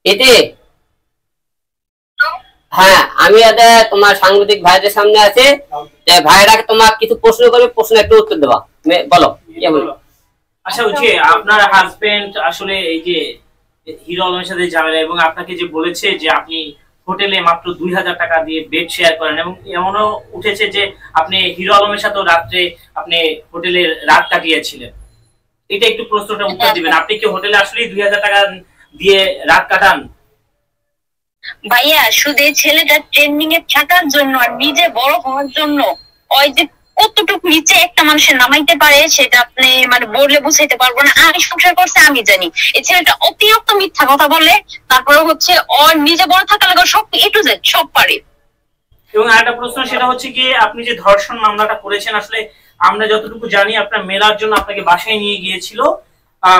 এতে হ্যাঁ, আমি এটা তোমার সাংবাদিক ভাইদের সামনে আছে, ভাইরা তোমার কিছু প্রশ্ন করবে, প্রশ্ন একটু উত্তর দেবা, বলো কি বলো। আচ্ছা, ওই যে আপনার হাজবেন্ড আসলে এই যে হিরো আলমের সাথে ঝামেলা, এবং আপনাকে যে বলেছে যে আপনি হোটেলে মাত্র 2000 টাকা দিয়ে বেড শেয়ার করেন, এবং এমনও উঠেছে যে আপনি হিরো আলমের সাথে রাত্রে আপনি হোটেলে রাত কাটিয়েছিলেন, এটা একটু প্রশ্নটা উত্তর দিবেন। আপনি কি হোটেলে আসলে 2000 টাকা দিয়ে রাত কাটান? ভাইয়া শুধু এই ছেলেটা ট্রেন্ডিং এ থাকার জন্য আর নিজে বড় হওয়ার জন্য ওই যে কতটুকু নিচে একটা মানুষের নামাইতে পারে সেটা আপনি মানে বললে বুঝাইতে পারবো না। আমি সংসার করছে আমি জানি। এই ছেলেটা অতিরিক্ত মিথ্যা কথা বলে, তারপরে হচ্ছে ওর নিজে বড় থাকার লাগে সব এ টু জেড সব পারে। এবং আরেকটা প্রশ্ন, সেটা হচ্ছে কি আপনি যে ধর্ষণ মামলাটা করেছেন, আসলে আমরা যতটুকু জানি আপনার মেলার জন্য আপনাকে বাসায় নিয়ে গিয়েছিল,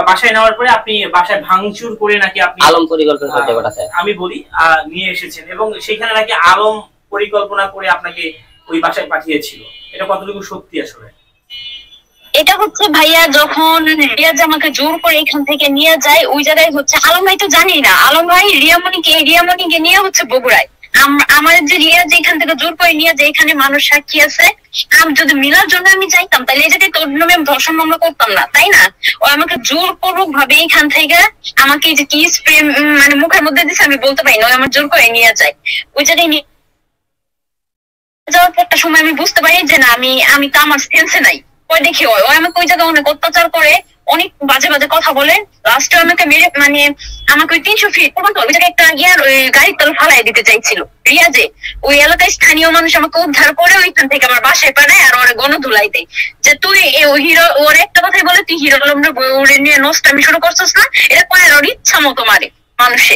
বাসায় নেওয়ার পরে আপনি বাসায় ভাঙচুর করে নাকি আপনি আলম পরিকল্পনা করতে পারছে, আমি বলি নিয়ে এসেছেন, এবং সেখানে নাকি আলম পরিকল্পনা করে আপনাকে ওই বাসায় পাঠিয়েছিল, এটা কতটুকু সত্যি আসলে? এটা হচ্ছে ভাইয়া যখন রিয়াজ আমাকে জোর করে এখান থেকে নিয়ে যায়, ওই জায়গায় হচ্ছে আলম ভাই তো জানি না, আলম ভাই রিয়ামণিকে নিয়ে হচ্ছে বগুড়ায়। আমার যে রিয়াজ এখান থেকে জোর করে নিয়ে যায়, এখানে মানুষ সাক্ষী আছে, আমি যদি মিলার জন্য আমি চাইতাম তাহলে এই জায়গায় তোর নামে আমি ধর্ষণ মামলা করতাম না, তাই না? ও আমাকে জোরপূর্বক ভাবে এখান থেকে আমাকে এই যে কি স্প্রে মানে মুখের মধ্যে দিচ্ছে আমি বলতে পারি না, ও আমার জোর করে নিয়ে যায়। ওই জায়গায় নিয়ে যাওয়ার একটা সময় আমি বুঝতে পারি যে না, আমি তো আমার সেন্সে নাই। ওই দেখি ও আমাকে ওই জায়গায় অনেক অত্যাচার করে, অনেক বাজে বাজে কথা বলে, লাস্টে আমাকে মেরে মানে আমাকে ওই 300 ফিট পর্যন্ত ওই জায়গায় একটা ওই গাড়ির তলে ফালাই দিতে চাইছিল রিয়াজে। ওই এলাকায় স্থানীয় মানুষ আমাকে উদ্ধার করে ওইখান থেকে আমার বাসায় পাঠায় আর ওরা গণধুলাই দেয় যে তুই হিরো, ওর একটা কথাই বলে তুই হিরো আলম নিয়ে নষ্ট আমি শুরু করছিস না, এটা কয়ের ওর ইচ্ছা মতো মারে মানুষে।